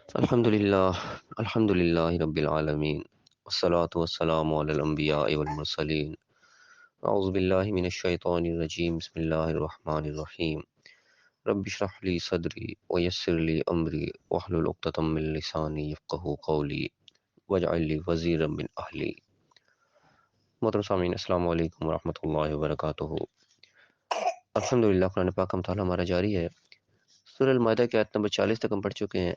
الحمد للہ رب العالمین والصلاة والسلام علی الانبیاء والمرسلین اعوذ باللہ من الشیطان الرجیم بسم اللہ الرحمن الرحیم رب اشرح لی صدری ویسر لی امری واحلل عقدۃ من لسانی یفقہوا قولی واجعل لی وزیرا من اہلی۔ محترم سامعین، السلام علیکم ورحمۃ اللہ وبرکاتہ۔ الحمدللہ قرآن پاک کا مطالعہ ہمارا جاری ہے۔ سورہ المائدہ کی آیت نمبر 40 تک ہم پڑھ چکے ہیں۔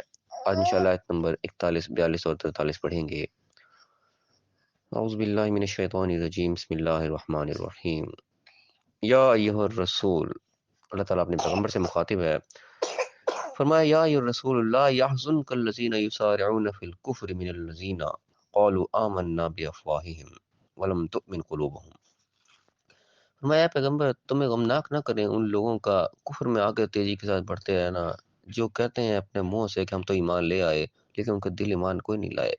آج انشاءاللہ آیت نمبر 41، 42 اور 43 پڑھیں گے۔ اعوذ باللہ من الشیطان الرجیم بسم اللہ الرحمن الرحیم۔ یا ایہا الرسول، اللہ تعالیٰ اپنے پیغمبر سے مخاطب ہے، فرمایا یا ایہا الرسول لا يحزنک الذین یسارعون فی الکفر من الذین قالوا آمنا بافواہہم ولم تؤمن قلوبہم۔ فرمایا پیغمبر تمہیں غمناک نہ کریں ان لوگوں کا کفر میں آگے تیزی کے ساتھ بڑھتے رہنا جو کہتے ہیں اپنے منہ سے کہ ہم تو ایمان لے آئے لیکن ان کا دل ایمان کوئی نہیں لائے۔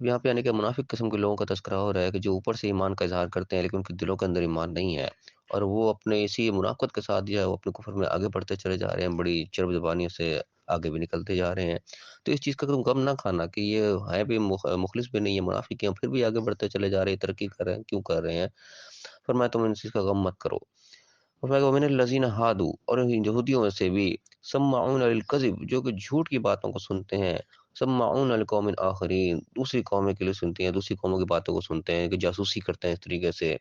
یہاں پہ یعنی کہ منافق قسم کے لوگوں کا تذکرہ ہو رہا ہے کہ جو اوپر سے ایمان کا اظہار کرتے ہیں لیکن ان کے دلوں کے اندر ایمان نہیں ہے، اور وہ اپنے اسی منافقت کے ساتھ جو ہے وہ اپنے کفر میں آگے بڑھتے چلے جا رہے ہیں، بڑی چرب زبانیوں سے آگے بھی نکلتے جا رہے ہیں۔ تو اس چیز کا تم غم نہ کھانا کہ یہ ہے بھی مخلص بھی نہیں ہے، منافق ہیں، پھر بھی آگے بڑھتے چلے جا رہے ہیں، ترقی کر رہے ہیں، کیوں کر رہے ہیں؟ فرمایا تم ان چیز کا غم مت کرو۔ فرمایا وَمِنَ الَّذِينَ هَادُوا، اور یہودیوں میں سے بھی سماعون للکذب، جو کہ جھوٹ کی باتوں کو سنتے ہیں، سماعون لقوم آخرین، دوسری قوموں کے لیے سنتے ہیں، دوسری قوموں کی باتوں کو سنتے ہیں کہ جاسوسی کرتے ہیں اس طریقے سے۔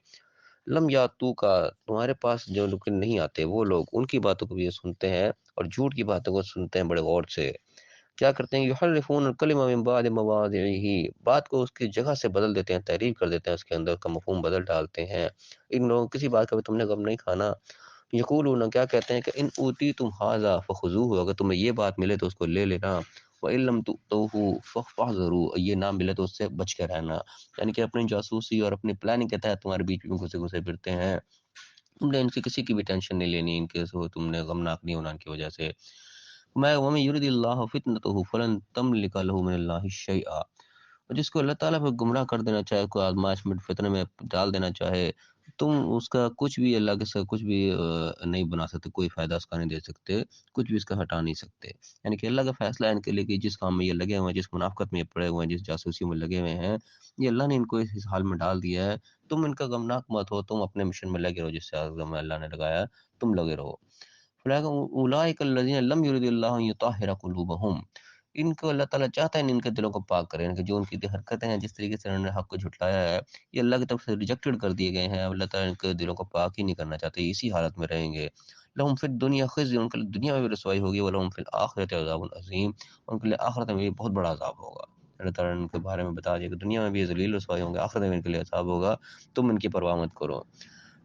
لم یاتو کا، تمہارے پاس جو لوگ نہیں آتے وہ لوگ ان کی باتوں کو بھی یہ سنتے ہیں اور جھوٹ کی باتوں کو سنتے ہیں بڑے غور سے۔ کیا کرتے ہیں؟ یحرفون الکلمہ من بعد مواضعہ، بات کو اس کی جگہ سے بدل دیتے ہیں، تحریف کر دیتے ہیں، اس کے اندر کا مفہوم بدل ڈالتے ہیں۔ ان لوگوں کسی بات کا بھی تم نے غم نہیں کھانا۔ یقولون، کیا کہتے ہیں کہ ان اوتیتم ھذا فخذوہ، اگر تمہیں یہ بات ملے تو اس کو لے لینا، وان لم تؤتوہ فاحذروا، یہ نہ ملے تو اس سے بچ کے رہنا۔ یعنی کہ اپنی جاسوسی اور اپنی پلاننگ کے تحت تمہارے بیچ میں گھسے گھسے پھرتے ہیں، تم نے ان سے کسی کی بھی ٹینشن نہیں لینی، ان کے سو تم نے غمناک نہیں ہونا ان کی وجہ سے۔ میں وَمَن يُرِدِ اللَّهُ فِتْنَتَهُ فَلَن تَمْلِكَ لَهُ مِنَ اللَّهِ شَيْئًا، اور جس کو اللہ تعالیٰ پہ گمراہ کر دینا چاہے، کوئی آزمائش میں فتنے میں ڈال دینا چاہے، تم اس کا کچھ بھی اللہ کے ساتھ کچھ بھی نہیں بنا سکتے، کوئی فائدہ اس کا نہیں دے سکتے، کچھ بھی اس کا ہٹا نہیں سکتے۔ یعنی کہ اللہ کا فیصلہ ہے ان کے لیے کہ جس کام میں یہ لگے ہوئے ہیں، جس منافقت میں یہ پڑے ہوئے ہیں، جس جاسوسی میں لگے ہوئے ہیں، یہ اللہ نے ان کو اس حال میں ڈال دیا ہے۔ تم ان کا غمناک مت ہو، تم اپنے مشن میں لگے رہو، جس سے عزم میں اللہ نے لگایا تم لگے رہو۔ اولئک الذین لم یرد اللہ ان یطہر قلوبہم، ان کو اللہ تعالیٰ چاہتا ہے ان کے دلوں کو پاک کرے، ان کے جو ان کی حرکتیں ہیں، جس طریقے سے انہوں نے حق کو جھٹلایا ہے، یہ اللہ کی طرف سے ریجیکٹڈ کر دیے گئے ہیں۔ اللہ تعالیٰ ان کے دلوں کو پاک ہی نہیں کرنا چاہتے، اسی حالت میں رہیں گے۔ لہم فی الدنیا خزی، ان کے لیے دنیا میں بھی رسوائی ہوگی، ولہم فی الآخرۃ عذاب عظیم، ان کے لیے آخرت میں بھی بہت بڑا عذاب ہوگا۔ اللہ تعالیٰ نے ان کے بارے میں بتا دیا کہ دنیا میں بھی یہ ذلیل رسوائی ہوں گے، آخرت میں ان کے لیے عذاب ہوگا، تم ان کی پرواہ مت کرو۔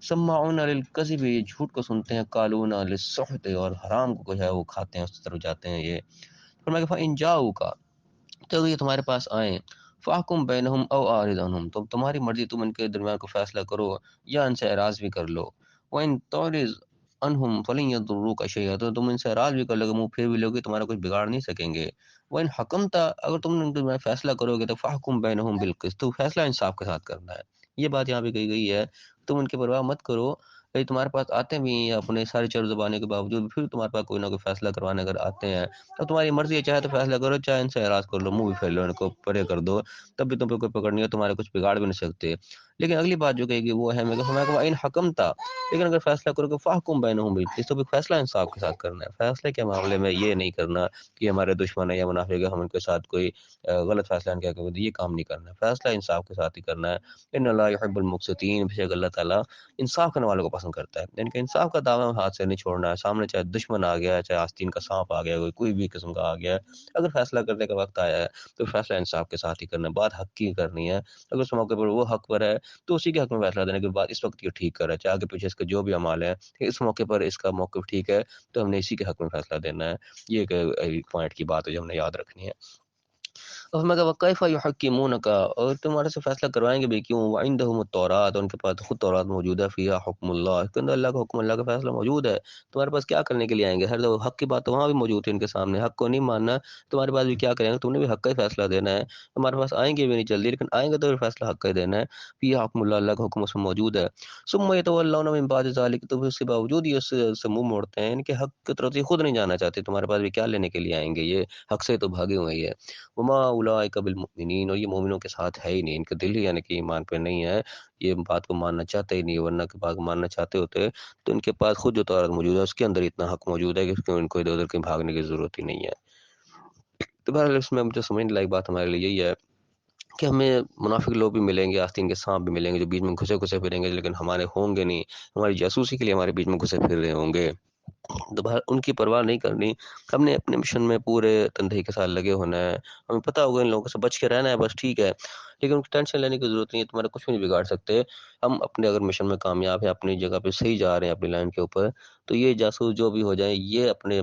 سماعون للکذب، یہ جھوٹ کو سنتے ہیں، قالون للسحت، اور حرام کو جو ہے وہ کھاتے ہیں، اس طرف جاتے ہیں یہ۔ فرمایا کہ فإن جاؤک، تو یہ تمہارے پاس آئیں، فاحکم بینہم او اعرض عنہم، تو تمہاری مرضی، تم ان کے درمیان کو فیصلہ کرو یا ان سے اعراض بھی کر لو۔ وإن تعرض عنہم فلن یضروک شیئا، تو تم ان سے اعراض بھی کر لو گے، منہ پھیر بھی لوگے، تمہارا کچھ بگاڑ نہیں سکیں گے۔ وإن حکمت، اگر تم نے ان کے درمیان فیصلہ کرو گے تو فاحکم بینہم بالقسط، تو فیصلہ انصاف کے ساتھ کرنا ہے۔ یہ بات یہاں پہ کہی گئی ہے، تم ان کی پرواہ مت کرو، کہ تمہارے پاس آتے بھی ہیں اپنے سارے چر زبانے کے باوجود، پھر تمہارے پاس کوئی نہ کوئی فیصلہ کروانے اگر آتے ہیں تو تمہاری مرضی ہے، چاہے تو فیصلہ کرو، چاہے ان سے اعراض کر لو، منہ بھی پھیر لو، ان کو پرے کر دو، تب بھی تم پہ کوئی پکڑ نہیں ہے، تمہارے کچھ بگاڑ بھی نہیں سکتے۔ لیکن اگلی بات جو کہے گی وہ ہے، میں کہ ان حکمتا، لیکن اگر فیصلہ کرو کہ فاحکم بینہم بالقسط، تو بھی فیصلہ انصاف کے ساتھ کرنا ہے۔ فیصلے کے معاملے میں یہ نہیں کرنا کہ ہمارے دشمن ہے یا منافق ہے، ہم ان کے ساتھ کوئی غلط فیصلہ کیا کہ یہ کام نہیں کرنا ہے، فیصلہ انصاف کے ساتھ ہی کرنا ہے۔ ان اللہ یحب المقسطین، بے شک اللہ تعالیٰ انصاف کرنے والوں کو پسند کرتا ہے۔ یعنی کہ انصاف کا دعویٰ ہاتھ سے نہیں چھوڑنا ہے، سامنے چاہے دشمن آ گیا ہے، چاہے آستین کا سانپ آ گیا ہے، کوئی بھی قسم کا آ گیا ہے، اگر فیصلہ کرنے کا وقت آیا ہے تو فیصلہ انصاف کے ساتھ ہی کرنا ہے، بات حق کی کرنی ہے۔ اگر اس موقع پر وہ حق پر ہے تو اسی کے حق میں فیصلہ دینے کے بعد اس وقت یہ ٹھیک کر رہا ہے، چاہے آگے پیچھے اس کے جو بھی اعمال ہیں، اس موقع پر اس کا موقف ٹھیک ہے تو ہم نے اسی کے حق میں فیصلہ دینا ہے۔ یہ ایک پوائنٹ کی بات ہے جو ہم نے یاد رکھنی ہے۔ اور میں کہا کیف یحکمونک، اور تمہارے سے فیصلہ کروائیں گے بھی کیوں، وعندہم التوراۃ، ان کے پاس خود تورات موجود ہے، فیہا حکم اللہ، اس کے اندر اللہ کا حکم، اللہ کا فیصلہ موجود ہے، تمہارے پاس کیا کرنے کے لیے آئیں گے، ہر حق کی بات تو وہاں بھی موجود ہے ان کے سامنے، حق کو نہیں ماننا، تمہارے پاس بھی کیا کریں گے، تم نے بھی حق کا ہی فیصلہ دینا ہے، تمہارے پاس آئیں گے بھی نہیں جلدی، لیکن آئیں گے تو فیصلہ حق کا ہی دینا ہے، فیہا حکم اللہ، اللہ کا حکم اس میں موجود ہے، ثم یتولون من بعد ذلک، تو پھر اس کے باوجود یہ اس سے منہ موڑتے ہیں، ان کے حق کی طرف یہ خود نہیں جانا چاہتے، تمہارے پاس بھی کیا لینے کے لیے آئیں گے، یہ حق سے تو بھاگے ہوئے ہیں، وما اولئک بالمؤمنین، اور یہ مومنوں کے ساتھ ہے ہی نہیں، ان کے دل ہی یعنی کہ ایمان پہ نہیں ہے، یہ بات کو ماننا چاہتے ہی نہیں، ورنہ کہ بات کو ماننا چاہتے ہوتے تو ان کے پاس خود جو تورات موجود ہے اس کے اندر اتنا حق موجود ہے کہ ان کو ادھر ادھر کہیں بھاگنے کی ضرورت ہی نہیں ہے۔ تو بہرحال اس میں مجھے سمجھنے لائق بات ہمارے لیے یہی ہے کہ ہمیں منافق لوگ بھی ملیں گے، آستین کے سانپ بھی ملیں گے جو بیچ میں گھسے گھسے پھریں گے، لیکن ہمارے ہوں گے نہیں، ہماری جاسوسی کے لیے ہمارے بیچ میں گھسے پھر رہے ہوں گے، تو بہر ان کی پرواہ نہیں کرنی، ہم نے اپنے مشن میں پورے تندہی کے ساتھ لگے ہونا ہے، ہمیں پتہ ہوگا ان لوگوں سے بچ کے رہنا ہے بس، ٹھیک ہے، لیکن ان کی ٹینشن لینے کی ضرورت نہیں ہے، تمہارا کچھ بھی نہیں بگاڑ سکتے، ہم اپنے اگر مشن میں کامیاب ہیں، اپنی جگہ پہ صحیح جا رہے ہیں اپنی لائن کے اوپر، تو یہ جاسوس جو بھی ہو جائیں یہ اپنے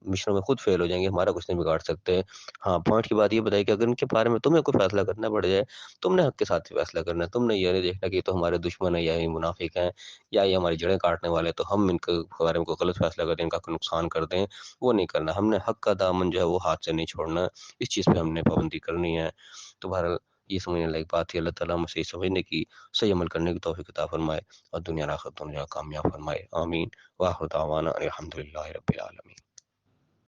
مشن میں خود فیل ہو جائیں گے، ہمارا کچھ نہیں بگاڑ سکتے۔ ہاں پوائنٹ کی بات یہ بتائی کہ اگر ان کے بارے میں تمہیں کوئی فیصلہ کرنا پڑ جائے، تم نے حق کے ساتھ ہی فیصلہ کرنا ہے، تم نے یہ نہیں دیکھنا کہ یہ تو ہمارے دشمن ہیں یا یہ منافق ہیں یا یہ ہماری جڑیں کاٹنے والے، تو ہم ان کے بارے میں کوئی غلط فیصلہ کر دیں، ان کا کوئی نقصان کر دیں، وہ نہیں کرنا، ہم نے حق کا دامن جو ہے وہ ہاتھ سے نہیں چھوڑنا، اس چیز پہ ہم نے پابندی کرنی ہے۔ تو بہرحال یہ سمجھنے لائق بات ہے، اللہ تعالیٰ ہمیں صحیح سمجھنے کی، صحیح عمل کرنے کی توفیق عطا فرمائے اور دنیا اور آخرت دونوں جگہ کامیاب فرمائے، آمین، وآخر دعوانا الحمد للہ رب العالمین۔